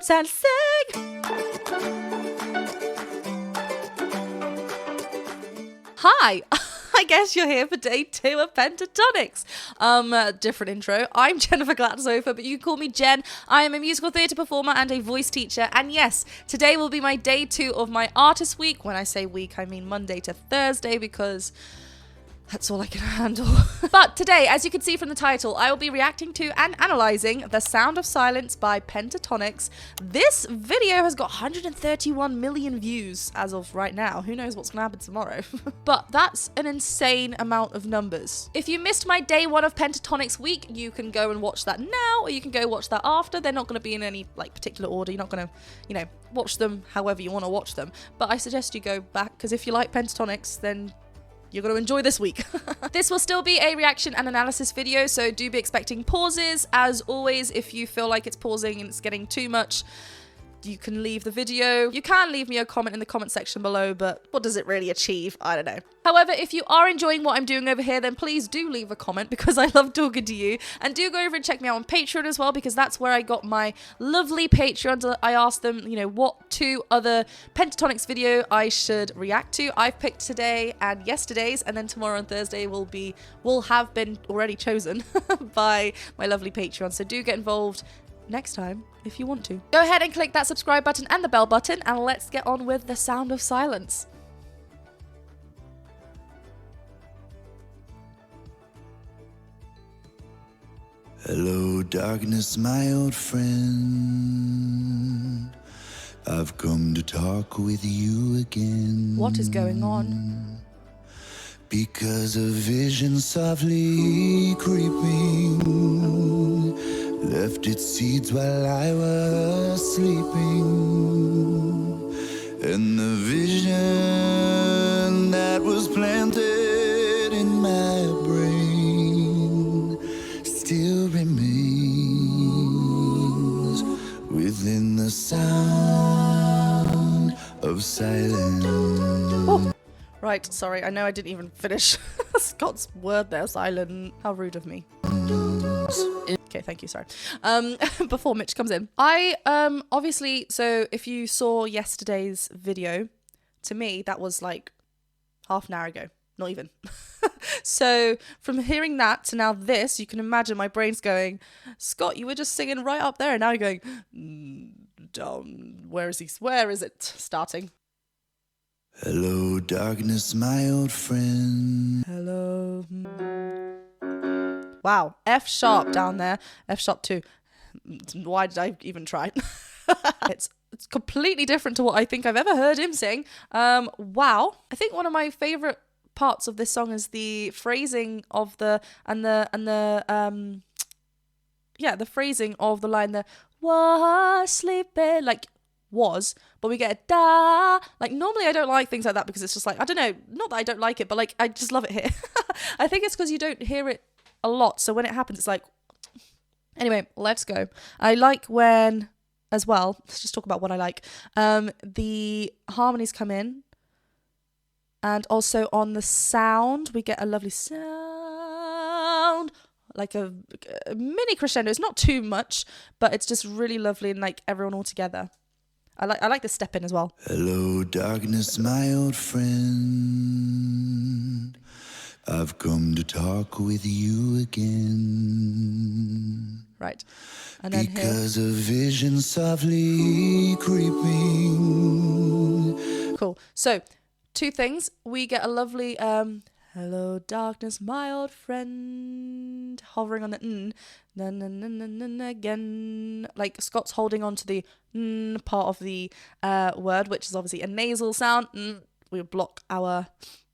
notes and sing. Hi. I guess you're here for day 2 of Pentatonix. Different intro. I'm Jennifer Glatzhofer, but you can call me Jen. I am a musical theatre performer and a voice teacher. And yes, today will be my day 2 of my artist week. When I say week, I mean Monday to Thursday, because that's all I can handle. But today, as you can see from the title, I will be reacting to and analysing The Sound of Silence by Pentatonix. This video has got 131 million views as of right now. Who knows what's going to happen tomorrow? But that's an insane amount of numbers. If you missed my day 1 of Pentatonix week, you can go and watch that now, or you can go watch that after. They're not going to be in any particular order. You're not going to, watch them however you want to watch them. But I suggest you go back, because if you like Pentatonix, then you're going to enjoy this week. This will still be a reaction and analysis video, so do be expecting pauses. As always, if you feel like it's pausing and it's getting too much, you can leave the video. You can leave me a comment in the comment section below, but what does it really achieve? I don't know. However, if you are enjoying what I'm doing over here, then please do leave a comment, because I love talking to you. And do go over and check me out on Patreon as well, because that's where I got my lovely Patreons. I asked them, what 2 other Pentatonix video I should react to. I've picked today and yesterday's, and then tomorrow and Thursday will have been already chosen by my lovely Patreon. So do get involved next time if you want to. Go ahead and click that subscribe button and the bell button, and let's get on with The Sound of Silence. Hello, darkness, my old friend. I've come to talk with you again. What is going on? Because a vision softly creeping left its seeds while I was sleeping. And the vision that was planted in my brain still remains within the sound of silence. Oh. Right, sorry, I know I didn't even finish Scott's word there, silent. How rude of me. Okay, thank you, sorry. Before Mitch comes in. Obviously, so if you saw yesterday's video, to me, that was like half an hour ago. Not even. So from hearing that to now this, you can imagine my brain's going, Scott, you were just singing right up there, and now you're going, down, where is it starting? Hello, darkness, my old friend. Hello. Wow, F sharp down there. F sharp 2. Why did I even try? It's completely different to what I think I've ever heard him sing. Wow. I think one of my favorite parts of this song is the phrasing of the phrasing of the line, the was sleeping, was, but we get a da. Normally I don't like things like that, because it's just I don't know, not that I don't like it, but I just love it here. I think it's because you don't hear it a lot, so when it happens it's anyway, let's go. I like when, as well, let's just talk about what I like, the harmonies come in, and also on the sound we get a lovely sound, like a mini crescendo. It's not too much, but it's just really lovely, and everyone all together. I like the step in as well. Hello, darkness, my old friend. I've come to talk with you again. Right. And then because a vision softly creeping. Cool. So, 2 things. We get a lovely hello, darkness, my old friend, hovering on the n, na na na na na na again. Scott's holding on to the n part of the word, which is obviously a nasal sound. We block our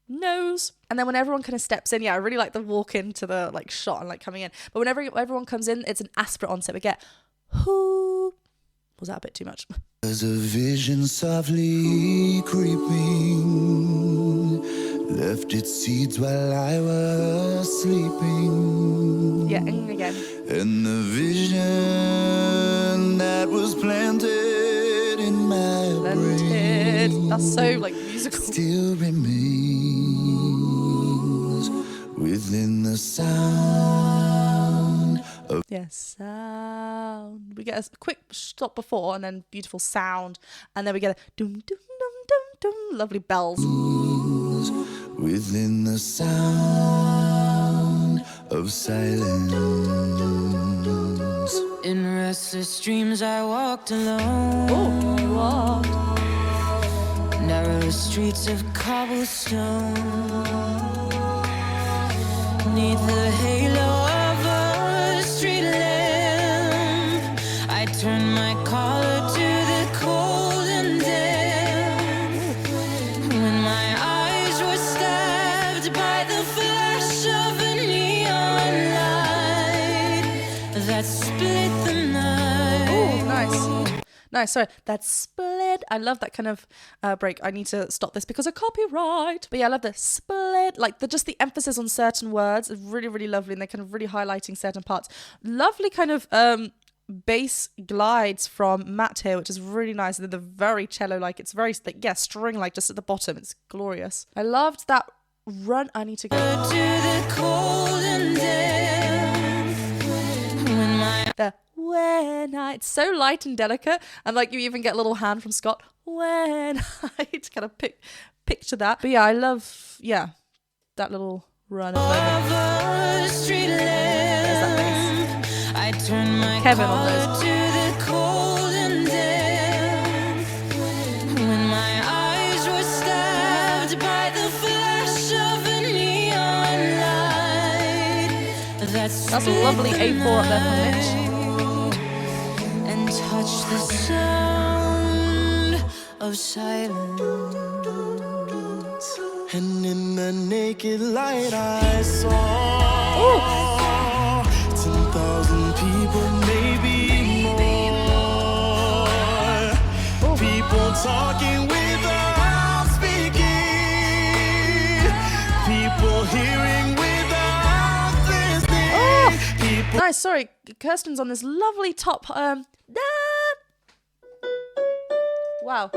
nose. And then when everyone kind of steps in, I really like the walk into the shot and coming in. But whenever everyone comes in, it's an aspirate onset. We get whoo. Was that a bit too much? There's a vision softly creeping, left its seeds while I was sleeping. Yeah, and again. And the vision that was planted in my brain, that's so musical, still remains within the sound of Yeah, sound. We get a quick stop before and then beautiful sound. And then we get a dum dum dum dum dum. Lovely bells. Within the sound of silence. In restless dreams I walked alone. Oh, what? Narrow streets of cobblestone. Neath the halo of a street lamp, I turned my collar to the cold and damp. When my eyes were stabbed by the flash of a neon light that split the night. Oh, nice. Nice, sorry. That's split. I love that kind of break. I need to stop this because of copyright. But yeah, I love the split. Like just the emphasis on certain words is really, really lovely. And they're kind of really highlighting certain parts. Lovely kind of bass glides from Matt here, which is really nice. They're very cello-like. It's very, string-like just at the bottom. It's glorious. I loved that run. I need to go. To the cold and damp. When my When it's so light and delicate, and like you even get a little hand from Scott. When I kind of picture that. But yeah, I love that little run. street There's that bass. I turned my Kevin on collar those. to the cold and damp. When my eyes were stabbed by the flash of a neon light That's a lovely A4 up there from Mitch. and touched the sound of silence. And in the naked light I saw 10,000 people, maybe more. People talking without speaking. People hearing without listening. People Nice, sorry. Kirsten's on this lovely top. Wow.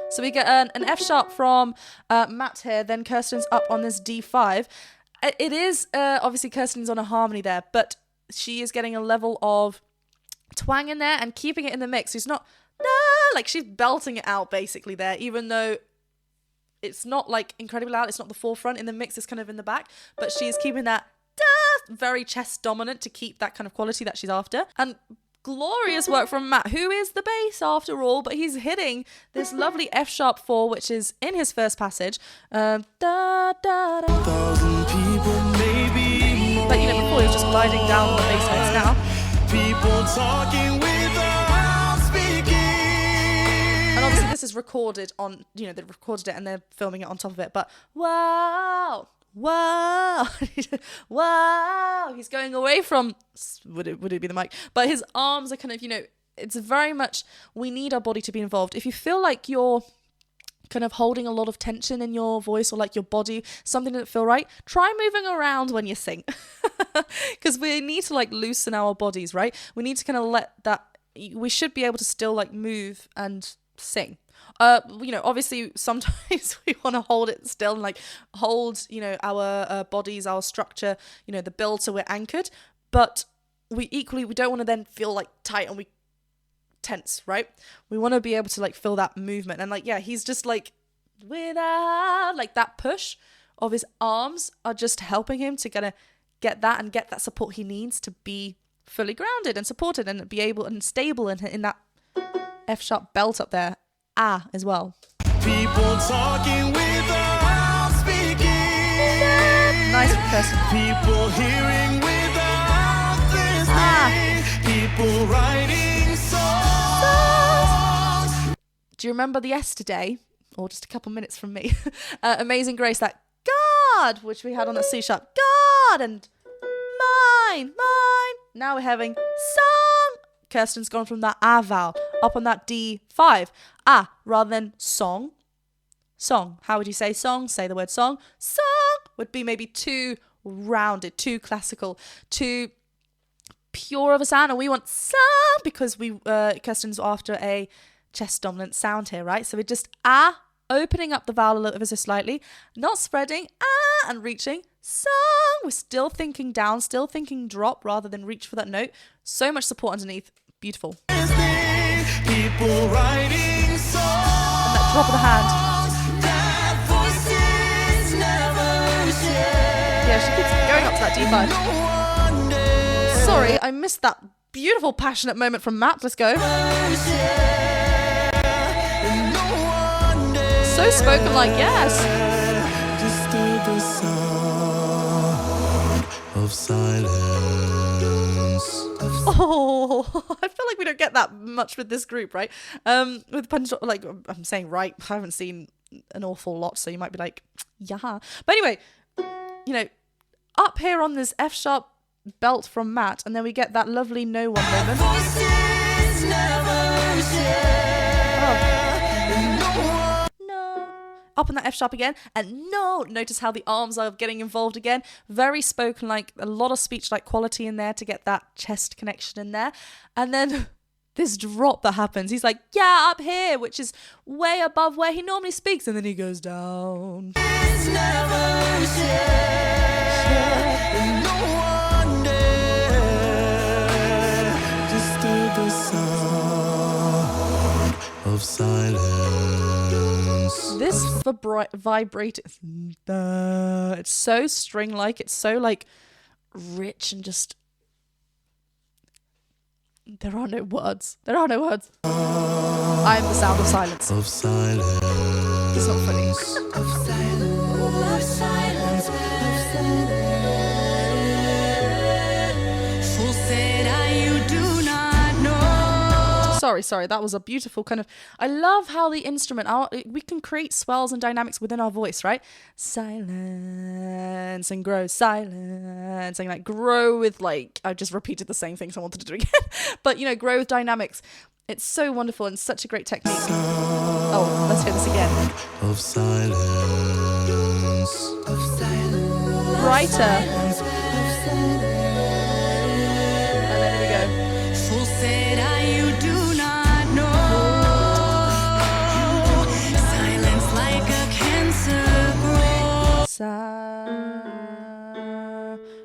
So we get an F sharp from Matt here, then Kirsten's up on this D5. It is, obviously Kirsten's on a harmony there, but she is getting a level of twang in there and keeping it in the mix. It's not, like she's belting it out basically there, even though it's not like incredibly loud, it's not the forefront in the mix, it's kind of in the back, but she's keeping that very chest dominant to keep that kind of quality that she's after. And glorious work from Matt, who is the bass after all, but he's hitting this lovely F sharp 4, which is in his first passage. thousand people, maybe more. But you know, before he was just gliding down the bass notes now. People talking without speaking. And obviously this is recorded on, you know, they've recorded it and they're filming it on top of it. But wow, wow, wow. He's going away from, would it be the mic? But his arms are kind of, you know, it's very much, we need our body to be involved. If you feel like you're kind of holding a lot of tension in your voice or like your body, something doesn't feel right, try moving around when you sing. Because we need to like loosen our bodies, right? We need to kind of let that, we should be able to still like move and sing. You know, obviously sometimes we want to hold it still and like hold, you know, our bodies, our structure, you know, the build so we're anchored. But we don't want to then feel like tight and we tense, right? We want to be able to like feel that movement. And like, yeah, he's just like without like that push of his arms are just helping him to kind of get that and get that support he needs to be fully grounded and supported and be able and stable in that F sharp belt up there. As well. People talking without speaking. Nice person. People hearing without listening. People writing songs. Do you remember the yesterday, or just a couple minutes from me, Amazing Grace, that God, which we had on the C sharp, God, and mine. Now we're having song. Kirsten's gone from that vowel up on that D5, rather than song. How would you say song? Say the word song. Song would be maybe too rounded, too classical, too pure of a sound, and we want song because Kirsten's after a chest dominant sound here, right? So we're just opening up the vowel a little ever so slightly, not spreading, and reaching song. We're still thinking down, still thinking drop rather than reach for that note. So much support underneath. Beautiful. And that drop of the hand. Yeah, she keeps going up to that D5. Sorry, I missed that beautiful passionate moment from Matt. Let's go. So spoken like, yes. Of silence. Oh, I feel like we don't get that much with this group, right? With Pentatonix, like I'm saying, right? I haven't seen an awful lot, so you might be like, yeah. But anyway, you know, up here on this F sharp belt from Matt, and then we get that lovely no one moment. Up on that F sharp again, and no, notice how the arms are getting involved again. Very spoken, like a lot of speech like quality in there to get that chest connection in there. And then this drop that happens, he's like, yeah, up here, which is way above where he normally speaks, and then he goes down. Of silence. This vibrating, it's so string-like, it's so like rich and just, there are no words. I am the sound of silence. Of silence. It's not funny. Of silence. Fool said you do not know. Sorry, that was a beautiful kind of, I love how the instrument, we can create swells and dynamics within our voice, right? Silence and grow, silence, and like grow with like, I just repeated the same thing, so I wanted to do it again. But you know, grow with dynamics. It's so wonderful and such a great technique. Oh, let's hear this again. Of silence. Of silence. Brighter. And then here we go. Fool said you do not know. Silence like a cancer grows.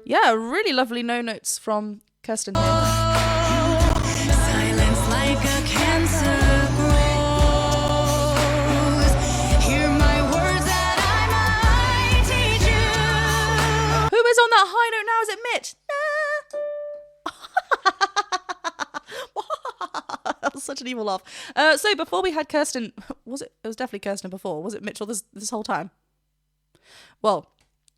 Yeah, really lovely no notes from Kirsten here. Silence like a cancer grows. Hear my words that I might teach you. Who is on that high note now? Is it Mitch? That was such an evil laugh. So before we had Kirsten, was it? It was definitely Kirsten before. Was it Mitchell this whole time? Well,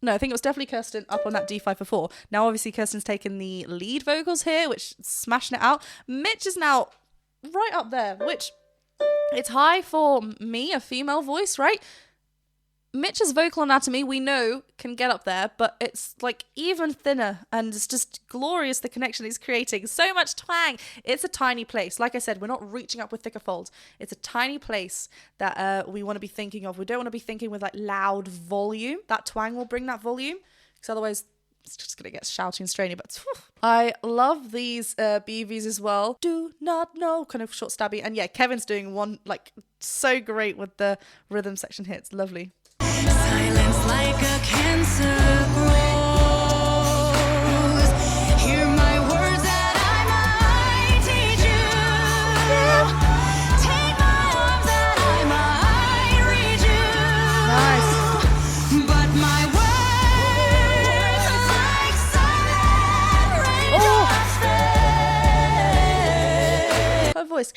no, I think it was definitely Kirsten up on that D5 before. Now, obviously, Kirsten's taken the lead vocals here, which is smashing it out. Mitch is now right up there, which it's high for me, a female voice, right? Mitch's vocal anatomy, we know, can get up there, but it's like even thinner, and it's just glorious, the connection he's creating. So much twang. It's a tiny place. Like I said, we're not reaching up with thicker folds. It's a tiny place that we want to be thinking of. We don't want to be thinking with like loud volume. That twang will bring that volume, because otherwise it's just going to get shouty and strainy. But whew. I love these BVs as well. Do not know, kind of short stabby. And yeah, Kevin's doing one like so great with the rhythm section here. It's lovely. Silence like a cancer grows. Hear my words that I might teach you. Take my arms that I might reach you. Nice. But my words are like silent raindrops. Her voice.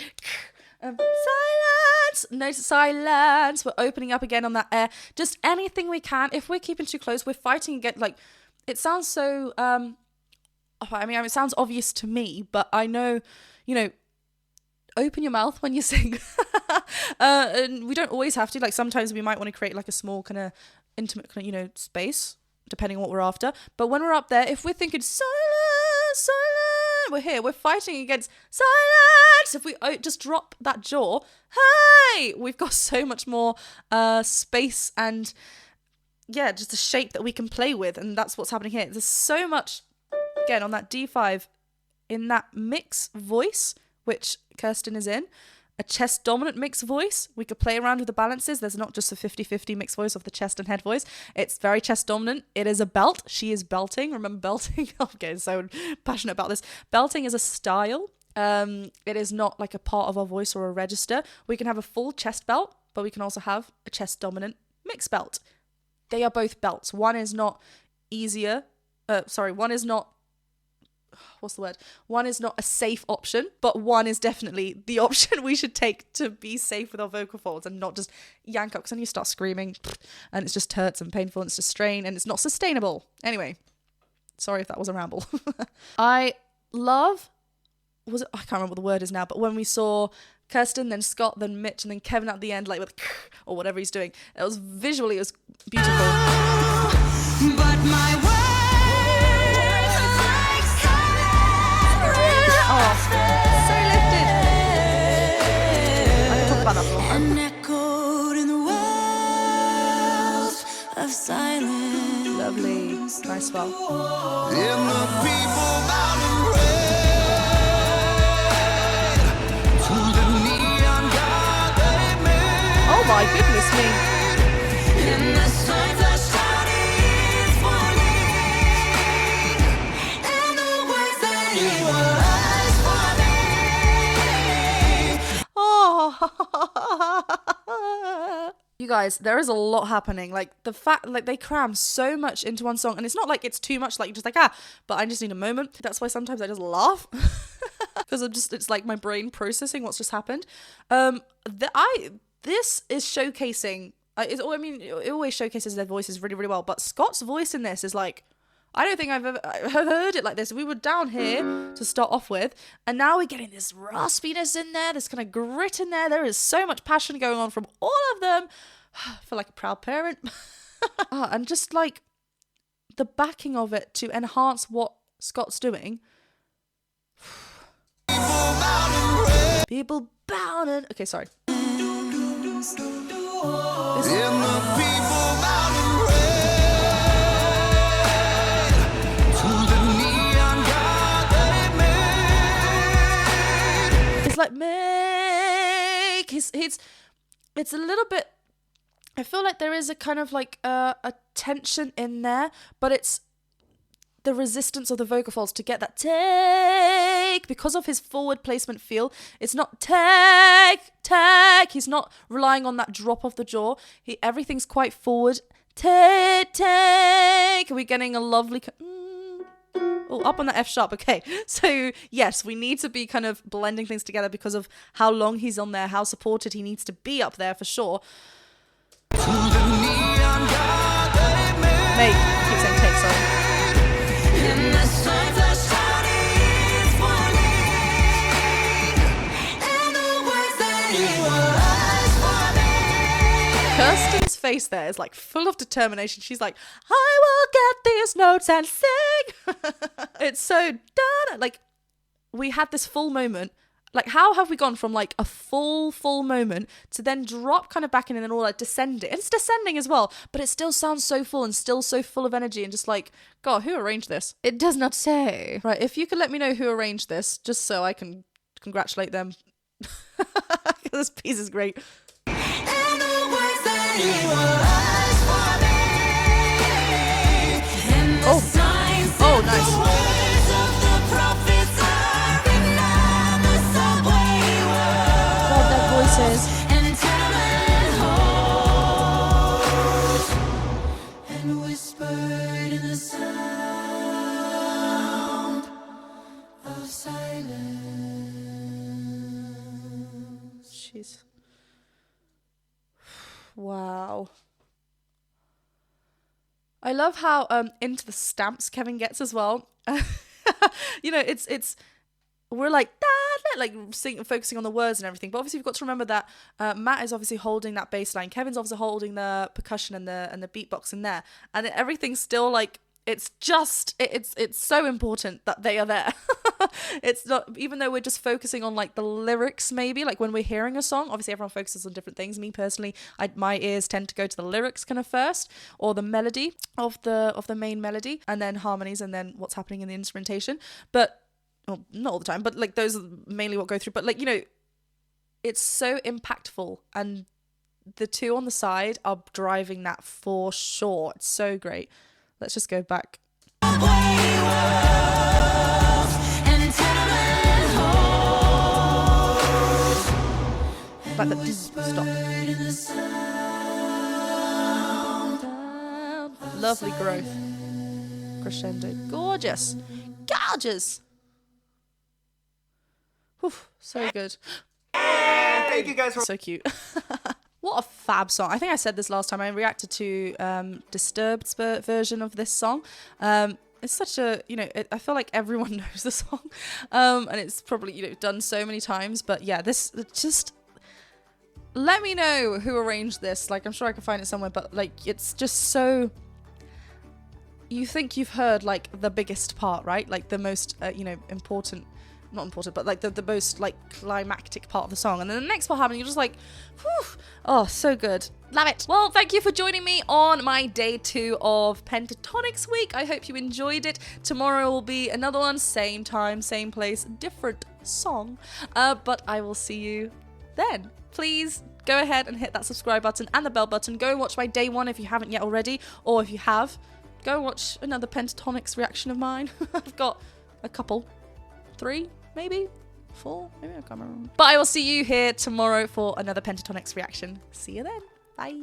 Silence. Notice silence. We're opening up again on that air. Just anything we can. If we're keeping too close, we're fighting again. Like, it sounds so it sounds obvious to me, but I know, you know, open your mouth when you sing. And we don't always have to. Like, sometimes we might want to create like a small kind of intimate kind of, you know, space, depending on what we're after. But when we're up there, if we're thinking silence, we're here. We're fighting against silence. If we just drop that jaw, hey, we've got so much more space and yeah, just a shape that we can play with, and that's what's happening here. There's so much again on that D5 in that mix voice, which Kirsten is in. a chest dominant mixed voice. We could play around with the balances. There's not just a 50-50 mixed voice of the chest and head voice. It's very chest dominant. It is a belt. She is belting. Remember belting? I'm getting so passionate about this. Belting is a style. It is not like a part of our voice or a register. We can have a full chest belt, but we can also have a chest dominant mixed belt. They are both belts. One is not one is not, what's the word? One is not a safe option, but one is definitely the option we should take to be safe with our vocal folds and not just yank up, because then you start screaming and it just hurts and painful and it's just strain and it's not sustainable. Anyway, sorry if that was a ramble. I can't remember what the word is now, but when we saw Kirsten, then Scott, then Mitch, and then Kevin at the end, like with or whatever he's doing, it was beautiful. But my words like so lifted. I can talk about that for a while. and echoed in the wells of silence. Lovely, nice spell. In the people mountain rain, to the neon god they made. Oh my goodness me. In the signs are shouting warning, and the words that he was for me. Oh. You guys, there is a lot happening. Like the fact, like they cram so much into one song, and it's not like it's too much. Like you're just like but I just need a moment. That's why sometimes I just laugh because it's like my brain processing what's just happened. This is showcasing. It always showcases their voices really, really well. But Scott's voice in this is like, I don't think I've ever heard it like this. We were down here to start off with, and now we're getting this raspiness in there, this kind of grit in there. There is so much passion going on from all of them. I feel like a proud parent. And just like the backing of it to enhance what Scott's doing. People bound. Okay, sorry. In the people mountain rain, to the neon god they made. It's like make. It's a little bit. I feel like there is a kind of like a tension in there, but it's the resistance of the vocal folds to get that take because of his forward placement feel. It's not take. He's not relying on that drop of the jaw. Everything's quite forward. Take. We're getting a lovely. Up on that F sharp. Okay, so yes, we need to be kind of blending things together because of how long he's on there, how supported he needs to be up there for sure. To the neon god they made. Mate, I keep saying take, sorry. In the signs are shouting warning, and the words that he was for me. Kirsten's face there is like full of determination. She's like, I will get these notes and sing. It's so done. Like, we had this full moment. Like, how have we gone from like a full moment to then drop kind of back in and then all like descending? It's descending as well, but it still sounds so full and still so full of energy and just like, God, who arranged this? It does not say. Right, if you could let me know who arranged this, just so I can congratulate them. This piece is great. And the words that he was for me. And the signs and nice. the words of the prophets are written on the subway walls. God, their voices. And tenement halls, and whispered in the sound of silence. Jeez. Wow. I love how into the stamps Kevin gets as well. You know, it's we're like focusing on the words and everything, but obviously we've got to remember that Matt is obviously holding that bass line, Kevin's obviously holding the percussion and the beatbox in there, and everything's still like it's so important that they are there. It's not, even though we're just focusing on like the lyrics, maybe like when we're hearing a song, obviously everyone focuses on different things. Me personally, my ears tend to go to the lyrics kind of first, or the melody of the main melody, and then harmonies, and then what's happening in the instrumentation. But well, not all the time, but like those are mainly what go through. But like, you know, it's so impactful, and the two on the side are driving that for sure. It's so great. Let's just go back. Like the stop. Lovely growth. Crescendo. Gorgeous. Gorgeous. Whew, so good. Thank you guys for So cute. What a fab song. I think I said this last time. I reacted to Disturbed's version of this song. It's such a, I feel like everyone knows the song. And it's probably, done so many times. But yeah, this just... Let me know who arranged this. Like, I'm sure I can find it somewhere. But, like, it's just so... You think you've heard, like, the biggest part, right? Like, the most, important... Not important, but like the most like climactic part of the song, and then the next part happening, you're just like, whew, oh, so good, love it. Well, thank you for joining me on my day 2 of Pentatonix week. I hope you enjoyed it. Tomorrow will be another one, same time, same place, different song, but I will see you then. Please go ahead and hit that subscribe button and the bell button. Go and watch my day 1 if you haven't yet already, or if you have, go watch another Pentatonix reaction of mine. I've got a couple, 3 maybe 4, maybe I can't remember. But I will see you here tomorrow for another Pentatonix reaction. See you then. Bye.